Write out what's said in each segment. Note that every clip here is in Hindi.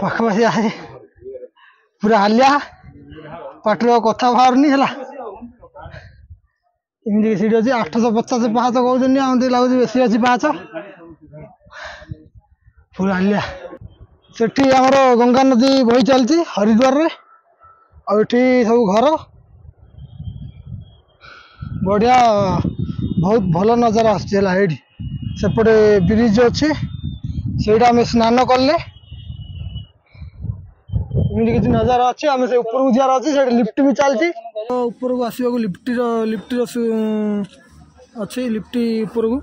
पाखापाखि आए पूरा हालिया पाटर कथा बाहरनी है एमती सीट अच्छी 850 पाँच कहते आमती लगुच बेसी अच्छी पाँच पूरा हालिया सेठी आमर गंगा नदी बही चलती हरिद्वार रे आठी सब घर बढ़िया बहुत भल नजारा आसपटे ब्रिज अच्छे से स्नान कले किसी नजारा अच्छे आम से ऊपर को जार अच्छे लिफ्ट भी चलती ऊपर को आसवा लिफ्ट अच्छे लिफ्ट ऊपर को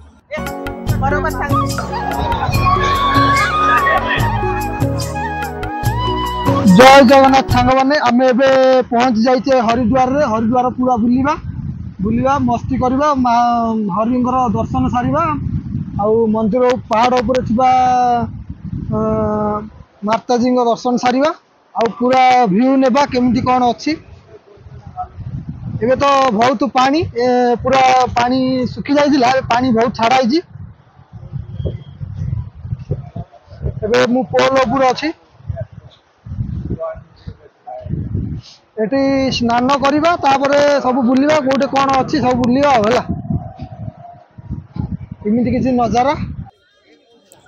जय जगन्नाथ सांग मैंने आम ए पहुँच जाइए हरिद्वार रे हरिद्वार पूरा बुलवा बुलवा मस्ती करवा हरिंकर दर्शन सारिबा आउ मंदिर पहाड़ उपर माताजी दर्शन सारिबा आउ पूरा व्यू नेबा केमती कौन अच्छी एबे तो बहुत पानी पूरा पानी सुखी जाइथिला पानी बहुत छाड़ाई एबे मु पोल उपर अच्छी एटी स्नान करवा सब बुलवा कौटे कौन अच्छी सब बुलवा एमती किसी नजारा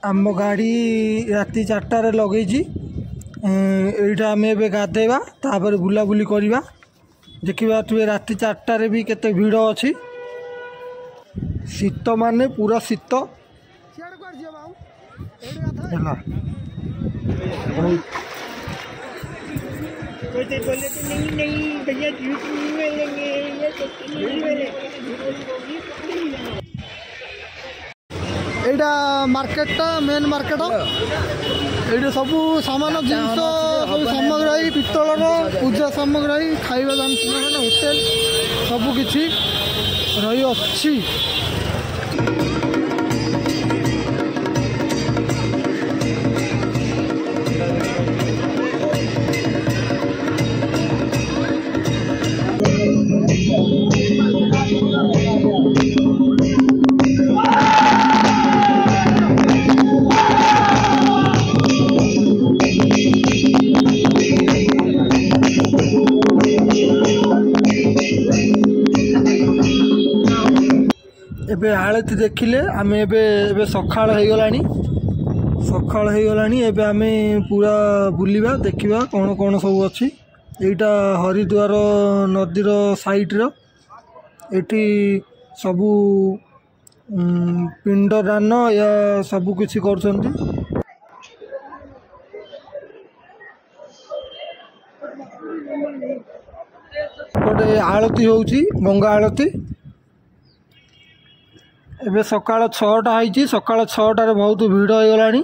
आम गाड़ी राति 4टार लगे यहाँ आम ए गाधेवा तापर बुलाबुली करवा देखा तुए राति 4टार भी केते भिड़ अच्छी शीत माने पूरा शीत बोले तो नहीं भैया झूठ नहीं मिलेंगे ये सच्ची नहीं मिलेंगे एटा मार्केट मेन मार्केट ये सब सामान जिनस सब सामग्री पितलर पूजा सामग्री खाଇବା दान होटेल सबकि रही अच्छी एबे आलती देखिले आम एबे सकाळ हो गलानी एबे आम पूरा बुलिबा देखिबा कौन कौन सब अच्छी एटा हरिद्वार नदीर साइड एटी सबू पिंडदान या सबू किछि करछंती गोटे आलती होउची गंगा आलती एबे सकाळ 6टा है सकाळ 6टार बहुत भिड़ हो गलानी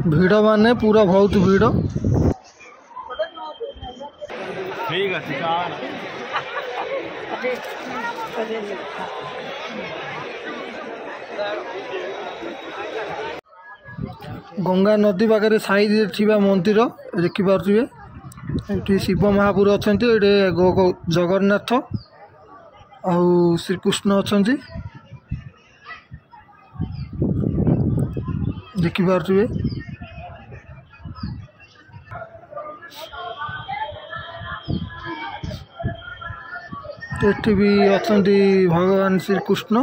भिड़ माने पूरा बहुत भिड़ गंगा नदी पाखे साइड थिबा मंदिर देखिपे ये शिव महापुर अच्छा ये जगन्नाथ आउ श्रीकृष्ण अच्छा देखिपे एठी भी अच्छा भगवान श्रीकृष्ण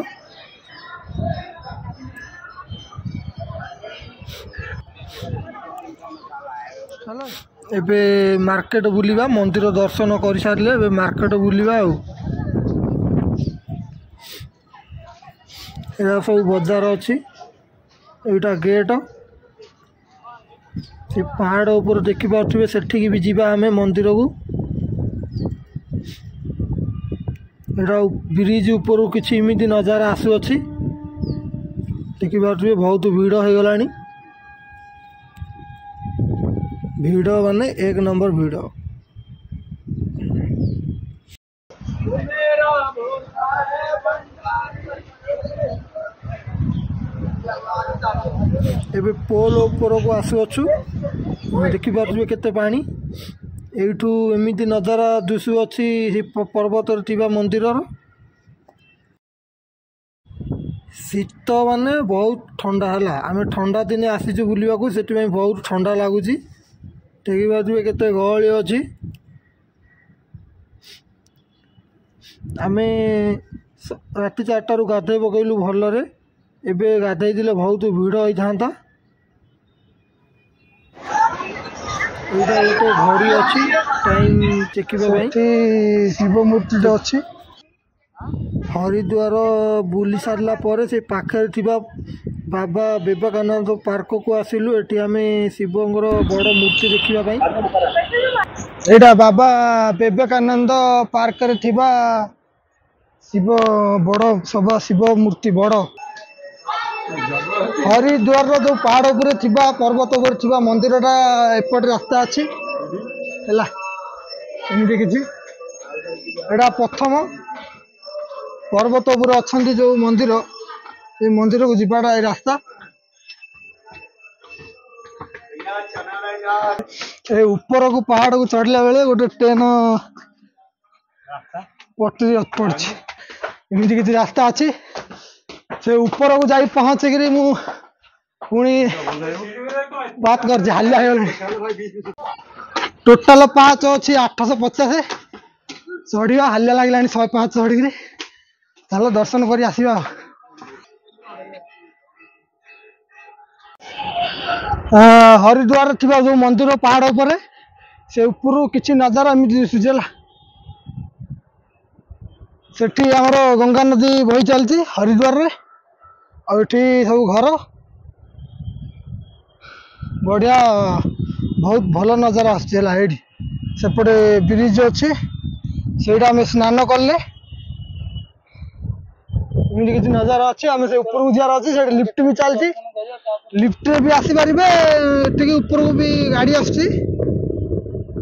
एबे मार्केट बुलिबा मंदिर दर्शन कर सारे एबे मार्केट बुलिबा एरा सब बाजार अच्छी एटा गेट से पहाड़ ऊपर देखि पाथुबे सेठी भी जीवा हमें मंदिर को एटा ब्रिज ऊपर किछि इमिति नजारा आसु अच्छी देखि पाथुबे बहुत भीड़ हो गलानी भिड़ माने 1 नंबर भिड़ एबे पोल ऊपर को आसुअछु देखिपे केते पानी एठू एमिति नजारा दिशु अच्छी पर्वत मंदिर शीत माने बहुत ठंडा है आम ठंडा दिने आसीचु बुलवाक से बहुत ठंडा लगुच देखी पारे केते गहली अच्छी आम राति 4टारू गाधे पकईलु भलरे एबे गाधे बहुत भिड़ होता यहाँ गोटे घड़ी अच्छी टाइम चेकिबा शिव मूर्ति अच्छी हरिद्वार बुली सारा पर से पाखे बाबा विवेकानंद पार्क को आसिलु एटी आम शिवंर बड़ मूर्ति देखापी यहाँ बाबा विवेकानंद पार्क रे थिबा शिव बड़ सब शिव मूर्ति बड़ हरिद्वार जो पहाड़ उपर थिबा पर्वत उपर थिबा मंदिरटा एपट रास्ता अच्छी है एमती किसी एटा प्रथम पर्वत उपर अच्छा जो मंदिर से मंदिर को जीवाटा रास्ता ऊपर को पहाड़ को चढ़ला बेले गोटे ट्रेन पटरी पड़ी एमती किसी रास्ता अच्छी से ऊपर को जाई पहुँचिकी मु पुणी बात कर हालिया टोटाल 5 अच्छी 850 चढ़ा हालिया लगे 105 चढ़ी चलो दर्शन कर आसवा हरिद्वार थी जो मंदिर पहाड़ उपर से ऊपर किसी नजारा एमती दिशुला सेठी आमर गंगा नदी बही चलती हरिद्वार रे आठी सब घर बढ़िया बहुत भल नजारा आसपटे सेपटे ब्रिज अच्छे से स्नान कले एमती किसी नजारा अच्छे आम से ऊपर जार अच्छे से लिफ्ट भी चलती लिफ्ट भी आसीपर ऊपर को भी गाड़ी आसुची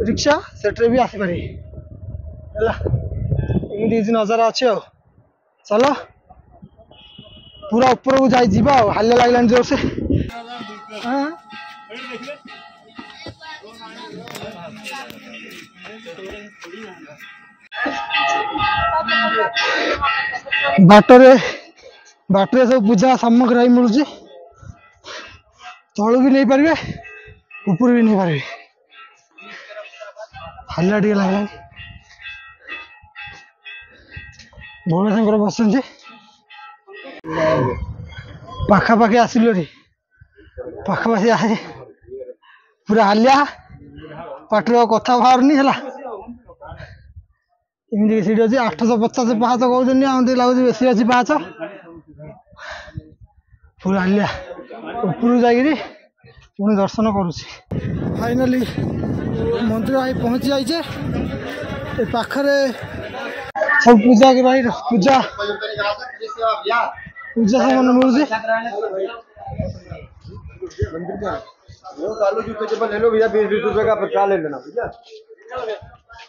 रिक्शा से भी आसीपर एमती किसी नजारा अच्छे चलो पूरा ऊपर को जाई जीवा हालिया लगलानी जोर से बाटरे सब पूजा सामग्री मिलूँ तलू भी नहीं पारे ऊपर भी नहीं पारे हालिया टे लगलानी भोला शंकर बसुँच पाखापाखि आसिलु रे पाखापाखि आसे पूरा हालिया पाटर कथा बाहरनी है एमती सीट अच्छी 850 पाँच कहते आमती लगुच बेसी अच्छी पाँच पूरा हालिया ऊपर जाकि पुणी दर्शन करुच्ची फाइनाली मंदिर आई पहुँची जाइए पाखरे सब पूजा के भाई पूजा पूजा सामान मिलूँ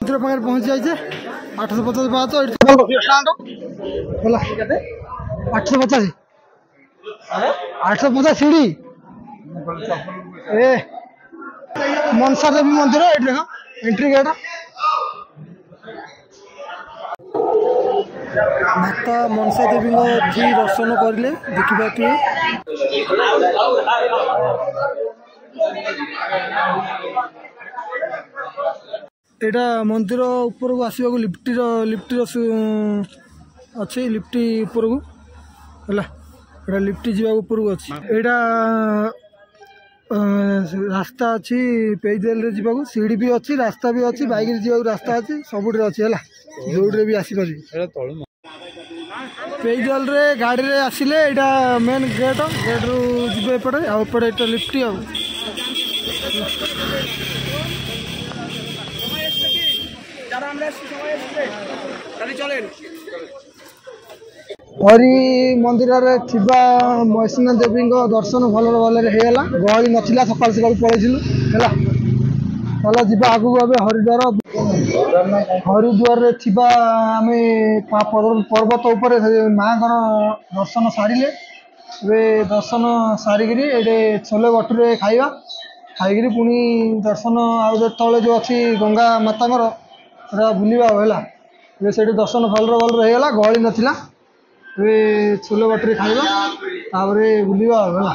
मंदिर पाखे पहुँची जाइए 850 पाँच 850 850 सीढ़ी ए मनसा देवी मंदिर ये एंट्री गेट माता मनसा देवी दर्शन करें देखिए एटा मंदिर ऊपर को आसवा लिफ्टर अच्छे लिफ्ट ऊपर को है लिफ्ट जावा ऊपर को अच्छी एटा रास्ता अच्छी पैदल जावाक सीढ़ी भी अच्छी रास्ता भी अच्छी बाइक जावाक रास्ता अच्छी सबुठ अच्छी है जोड़े भी आसीपर पैदल रे गाड़ी रे आसिले एटा मेन गेट गेट रु जीवे एपटे आउपटे एटा लिफ्ट आ हरि मंदिर थिबा महेशना देवी दर्शन भल भल गहली नथिला सकाल सकाल पलैलु है चलो जीवा आगू ए हरिद्वार थिबा आमे पर्वत उपर माँ दर्शन सारे दर्शन सारिकी ये छोले भटूरे खाइबा खाई पुणी दर्शन आउ तले जो अच्छी गंगा माता बुलवा है से दर्शन भल भल गहली नाला ଏବେ ଛୋଲେ ବାଟରେ ଖାଇବା ତାପରେ ବୁଲିବା ଆଉ ହେଲା।